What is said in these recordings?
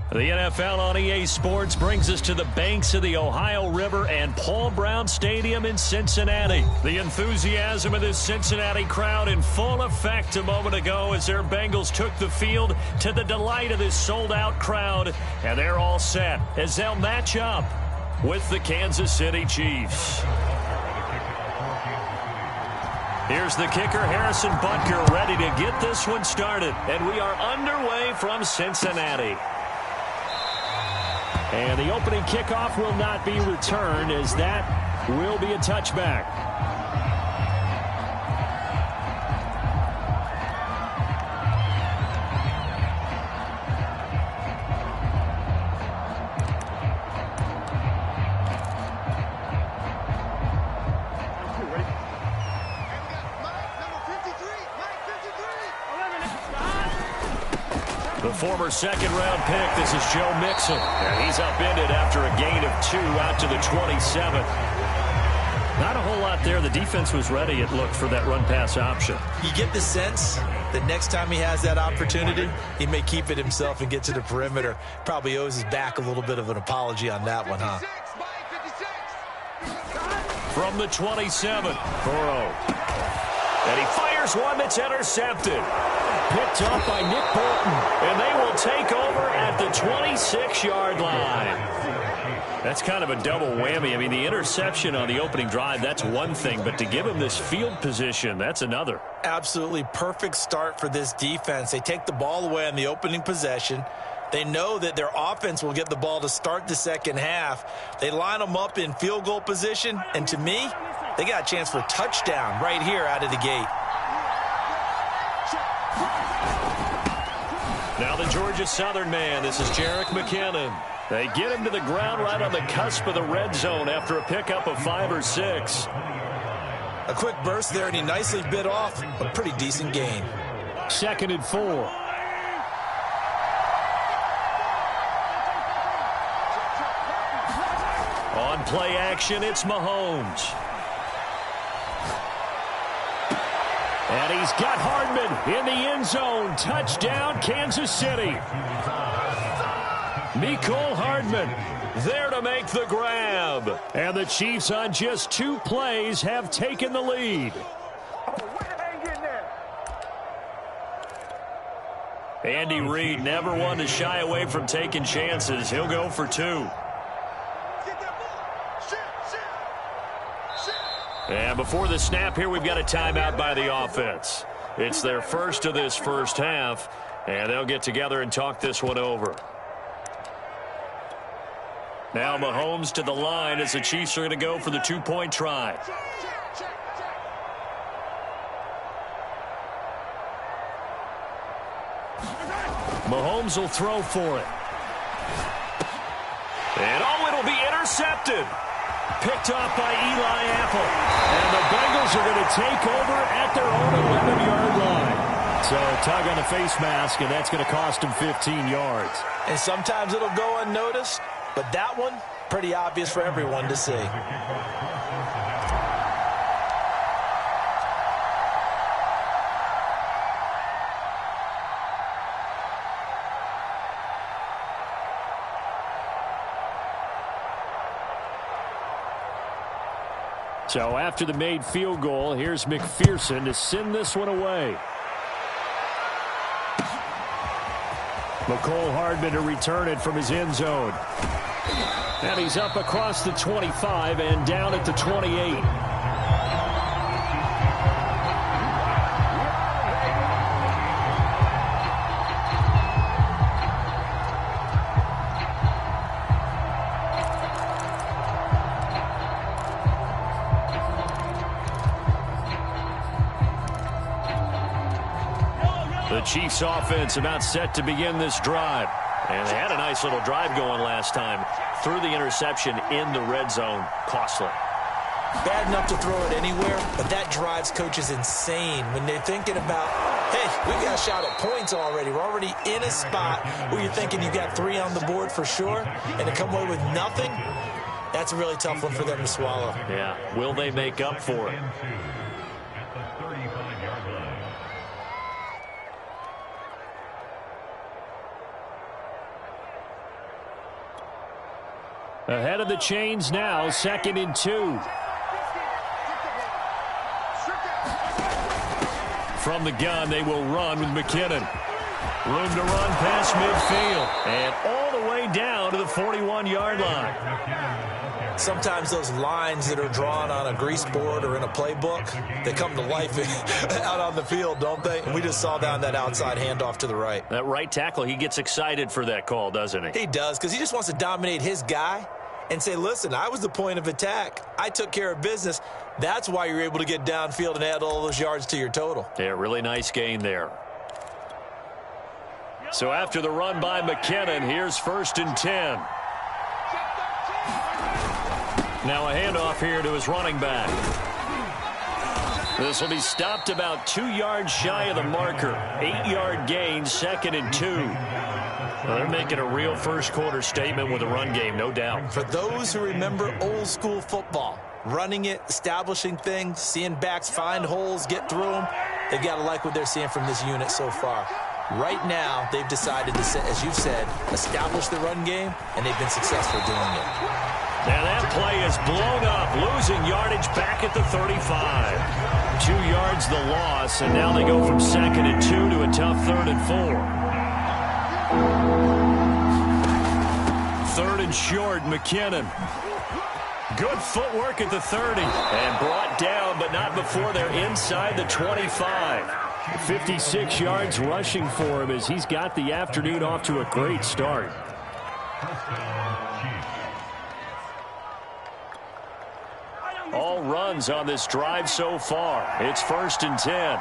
The NFL on EA Sports brings us to the banks of the Ohio River and Paul Brown Stadium in Cincinnati. The enthusiasm of this Cincinnati crowd in full effect a moment ago as their Bengals took the field to the delight of this sold-out crowd. And they're all set as they'll match up with the Kansas City Chiefs. Here's the kicker, Harrison Butker, ready to get this one started. And we are underway from Cincinnati. And the opening kickoff will not be returned, as that will be a touchback. The former second-round pick, this is Joe Mixon. And he's upended after a gain of 2 out to the 27. Not a whole lot there. The defense was ready, it looked, for that run-pass option. You get the sense that next time he has that opportunity, he may keep it himself and get to the perimeter. Probably owes his back a little bit of an apology on that one, huh? From the 27, Burrow. And he fires one that's intercepted. Picked up by Nick Bolton. And they will take over at the 26-yard line. That's kind of a double whammy. I mean, the interception on the opening drive, that's one thing. But to give him this field position, that's another. Absolutely perfect start for this defense. They take the ball away on the opening possession. They know that their offense will get the ball to start the second half. They line them up in field goal position. And to me, they got a chance for a touchdown right here out of the gate. Now the Georgia Southern man. This is Jerick McKinnon. They get him to the ground right on the cusp of the red zone after a pickup of 5 or 6. A quick burst there, and he nicely bit off a pretty decent gain. 2nd and 4. On play action, it's Mahomes. And he's got Hardman in the end zone. Touchdown, Kansas City. Mecole Hardman there to make the grab. And the Chiefs on just 2 plays have taken the lead. Andy Reid never one to shy away from taking chances. He'll go for 2. And before the snap here, we've got a timeout by the offense. It's their first of this first half, and they'll get together and talk this one over. Now Mahomes to the line as the Chiefs are going to go for the 2-point try. Mahomes will throw for it. And it'll be intercepted. Picked off by Eli Apple. And the Bengals are going to take over at their own 11-yard line. So tug on the face mask, and that's going to cost him 15 yards. And sometimes it'll go unnoticed, but that one, pretty obvious for everyone to see. So after the made field goal, here's McPherson to send this one away. Mecole Hardman to return it from his end zone. And he's up across the 25 and down at the 28. The Chiefs offense about set to begin this drive. And they had a nice little drive going last time. Threw the interception in the red zone. Costly. Bad enough to throw it anywhere, but that drives coaches insane when they're thinking about, hey, we got a shot at points already. We're already in a spot where you're thinking you got 3 on the board for sure, and to come away with nothing, that's a really tough one for them to swallow. Yeah. Will they make up for it? Ahead of the chains now, 2nd and 2. From the gun, they will run with McKinnon. Room to run past midfield. And all the way down to the 41-yard line. Sometimes those lines that are drawn on a grease board or in a playbook, they come to life out on the field, don't they? And we just saw down that outside handoff to the right. That right tackle, he gets excited for that call, doesn't he? He does, because he just wants to dominate his guy and say, listen, I was the point of attack. I took care of business. That's why you're able to get downfield and add all those yards to your total. Yeah, really nice gain there. So after the run by McKinnon, here's 1st and 10. Now a handoff here to his running back. This will be stopped about 2 yards shy of the marker. 8-yard gain, 2nd and 2. Well, they're making a real first-quarter statement with a run game, no doubt. For those who remember old-school football, running it, establishing things, seeing backs find holes, get through them, they've got to like what they're seeing from this unit so far. Right now, they've decided to, as you've said, establish the run game, and they've been successful doing it. Now that play is blown up, losing yardage back at the 35. 2 yards the loss, and now they go from 2nd and 2 to a tough 3rd and 4. 3rd and short, McKinnon. Good footwork at the 30. And brought down, but not before they're inside the 25. 56 yards rushing for him as he's got the afternoon off to a great start. All runs on this drive so far. It's 1st and 10.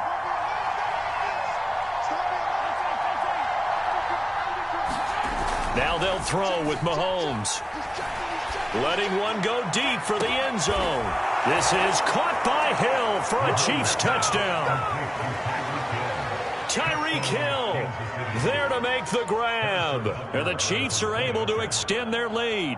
Now they'll throw with Mahomes. Letting one go deep for the end zone. This is caught by Hill for a Chiefs touchdown. Tyreek Hill there to make the grab. And the Chiefs are able to extend their lead.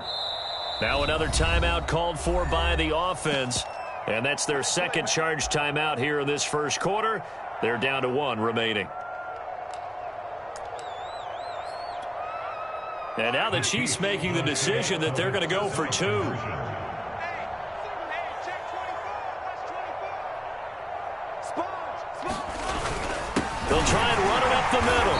Now another timeout called for by the offense. And that's their 2nd charge timeout here in this first quarter. They're down to 1 remaining. And now the Chiefs making the decision that they're going to go for 2. They'll try and run it up the middle.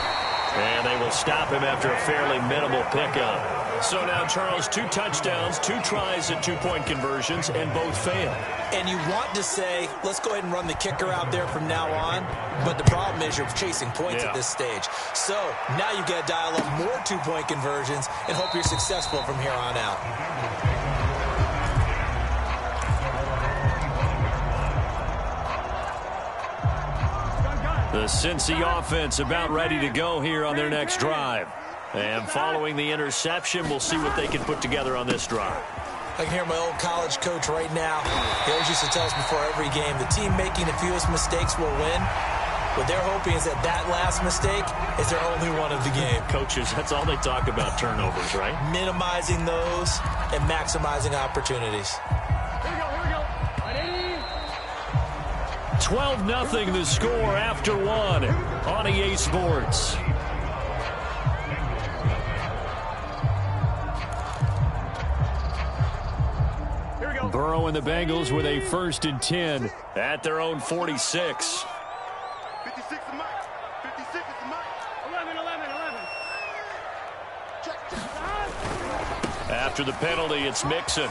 And they will stop him after a fairly minimal pickup. So now, Charles, 2 touchdowns, 2 tries at 2-point conversions, and both failed. And you want to say, let's go ahead and run the kicker out there from now on. But the problem is you're chasing points at this stage. So now you've got to dial up more 2-point conversions and hope you're successful from here on out. The Cincy offense about ready to go here on their next drive. And following the interception, we'll see what they can put together on this drive. I can hear my old college coach right now. He always used to tell us before every game, the team making the fewest mistakes will win. What they're hoping is that last mistake is their only one of the game. Coaches, that's all they talk about, turnovers, right? Minimizing those and maximizing opportunities. 12-0 the score after 1 on EA Sports. Burrow and the Bengals with a 1st and 10 at their own 46. 56 to Mike. 56 to Mike. 11. Check. After the penalty, it's Mixon.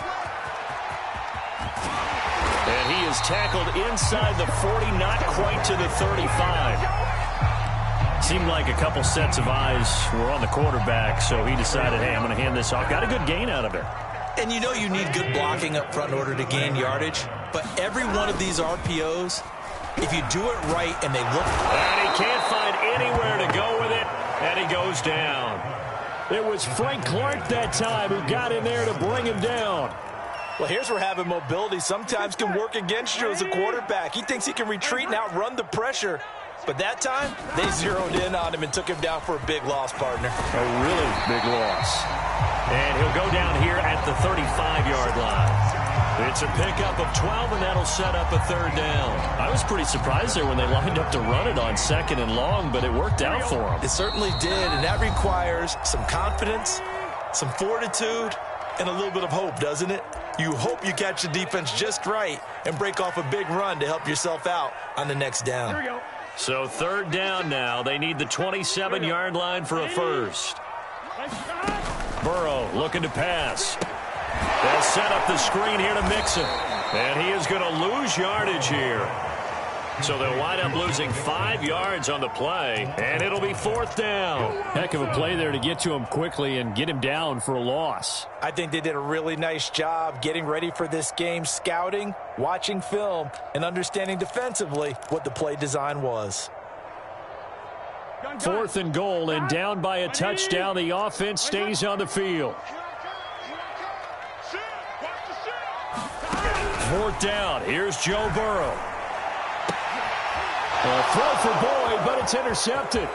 And he is tackled inside the 40, not quite to the 35. Seemed like a couple sets of eyes were on the quarterback, so he decided, hey, I'm going to hand this off. Got a good gain out of it. And you know you need good blocking up front in order to gain yardage. But every one of these RPOs, if you do it right and they look... And he can't find anywhere to go with it, and he goes down. It was Frank Clark that time who got in there to bring him down. Well, here's where having mobility sometimes can work against you as a quarterback. He thinks he can retreat and outrun the pressure. But that time, they zeroed in on him and took him down for a big loss, partner. A really big loss. And he'll go down here at the 35-yard line. It's a pickup of 12, and that'll set up a 3rd down. I was pretty surprised there when they lined up to run it on 2nd and long, but it worked out for them. It certainly did, and that requires some confidence, some fortitude, and a little bit of hope, doesn't it? You hope you catch the defense just right and break off a big run to help yourself out on the next down. Here we go. So third down now. They need the 27-yard line for a first. Burrow looking to pass. They'll set up the screen here to Mixon. And he is going to lose yardage here. So they'll wind up losing 5 yards on the play, and it'll be fourth down. Heck of a play there to get to him quickly and get him down for a loss. I think they did a really nice job getting ready for this game, scouting, watching film, and understanding defensively what the play design was. Fourth and goal, and down by a touchdown. The offense stays on the field. Fourth down. Here's Joe Burrow. A throw for Boyd, but it's intercepted.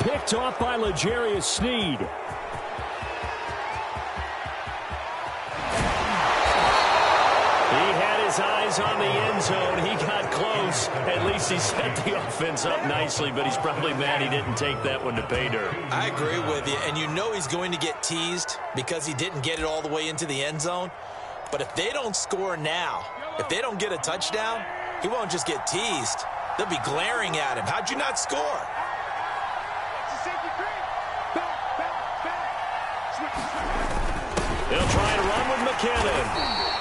Picked off by L'Jarius Sneed. He had his eyes on the end zone. He got close. At least he set the offense up nicely, but he's probably mad he didn't take that one to pay dirt. I agree with you, and you know he's going to get teased because he didn't get it all the way into the end zone. But if they don't score now, if they don't get a touchdown, he won't just get teased. They'll be glaring at him. How'd you not score? They'll try to run with McKinnon.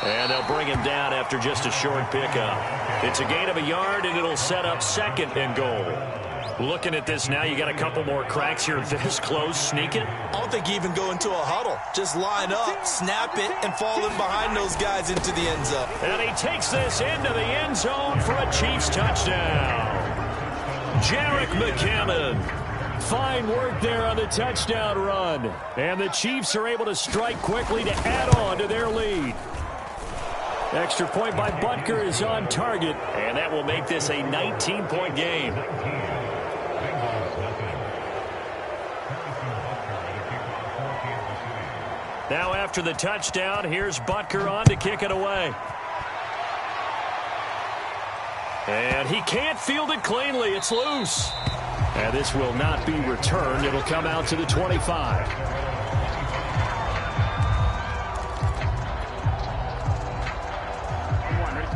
And they'll bring him down after just a short pickup. It's a gain of a yard, and it'll set up second and goal. Looking at this now, you got a couple more cracks here this close. Sneak it. I don't think you even go into a huddle. Just line up, snap it, and fall in behind those guys into the end zone. And he takes this into the end zone for a Chiefs touchdown. Jerick McKinnon. Fine work there on the touchdown run. And the Chiefs are able to strike quickly to add on to their lead. Extra point by Butker is on target, and that will make this a 19-point game. Now after the touchdown, here's Butker on to kick it away. And he can't field it cleanly. It's loose. And this will not be returned. It'll come out to the 25.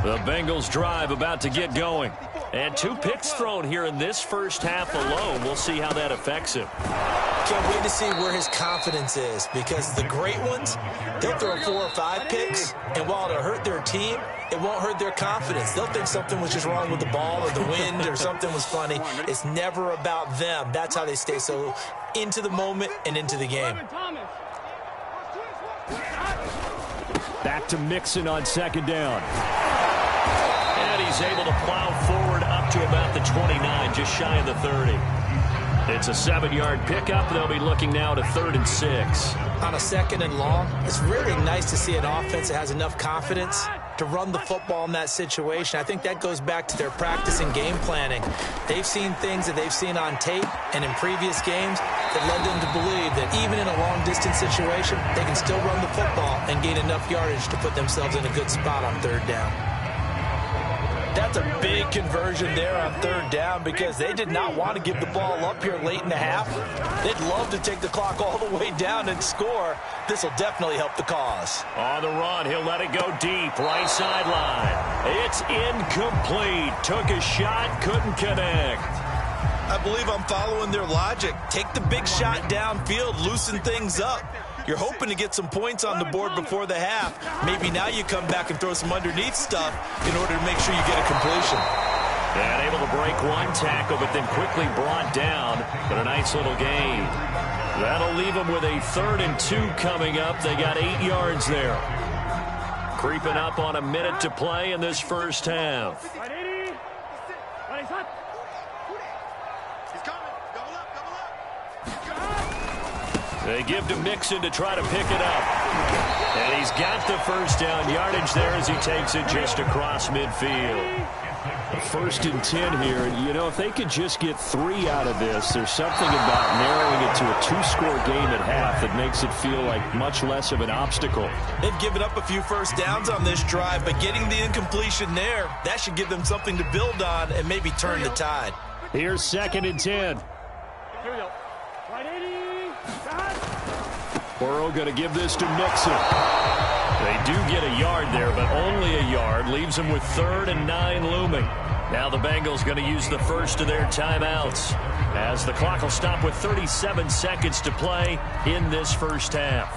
The Bengals drive about to get going. And 2 picks thrown here in this first half alone. We'll see how that affects him. Can't wait to see where his confidence is, because the great ones, they'll throw 4 or 5 picks, and while it'll hurt their team, it won't hurt their confidence. They'll think something was just wrong with the ball or the wind or something was funny. It's never about them. That's how they stay so into the moment and into the game. Back to Mixon on second down. And he's able to plow forward up to about the 29, just shy of the 30. It's a 7-yard pickup. They'll be looking now to 3rd and 6. On a 2nd and long, it's really nice to see an offense that has enough confidence to run the football in that situation. I think that goes back to their practice and game planning. They've seen things that they've seen on tape and in previous games that led them to believe that even in a long-distance situation, they can still run the football and gain enough yardage to put themselves in a good spot on 3rd down. That's a big conversion there on 3rd down, because they did not want to give the ball up here late in the half. They'd love to take the clock all the way down and score. This will definitely help the cause. On the run, he'll let it go deep, right sideline. It's incomplete. Took a shot, couldn't connect. I believe I'm following their logic. Take the big shot downfield, loosen things up. You're hoping to get some points on the board before the half. Maybe now you come back and throw some underneath stuff in order to make sure you get a completion. And able to break one tackle, but then quickly brought down. But a nice little gain. That'll leave them with a 3rd and 2 coming up. They got 8 yards there. Creeping up on a minute to play in this first half. They give to Mixon to try to pick it up. And he's got the first down yardage there as he takes it just across midfield. 1st and 10 here. You know, if they could just get 3 out of this, there's something about narrowing it to a 2-score game at half that makes it feel like much less of an obstacle. They've given up a few first downs on this drive, but getting the incompletion there, that should give them something to build on and maybe turn the tide. Here's 2nd and 10. Here we go. Right 80. Burrow going to give this to Mixon. They do get a yard there, but only a yard. Leaves them with 3rd and 9 looming. Now the Bengals going to use the first of their timeouts, as the clock will stop with 37 seconds to play in this first half.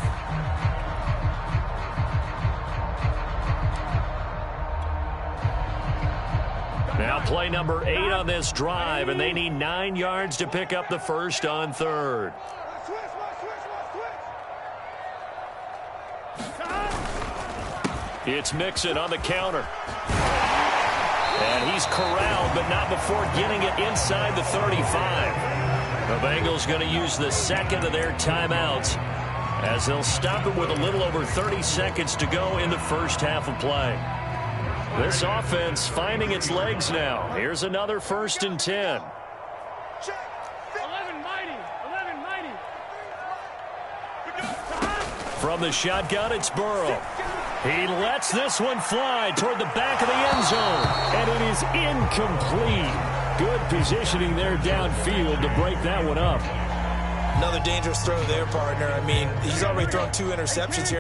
Now play number 8 on this drive, and they need 9 yards to pick up the first on 3rd. It's Mixon on the counter. And he's corralled, but not before getting it inside the 35. The Bengals going to use the second of their timeouts, as they'll stop it with a little over 30 seconds to go in the first half of play. This offense finding its legs now. Here's another 1st and 10. 11 mighty. From the shotgun, it's Burrow. He lets this one fly toward the back of the end zone. And it is incomplete. Good positioning there downfield to break that one up. Another dangerous throw there, partner. I mean, he's already thrown 2 interceptions here.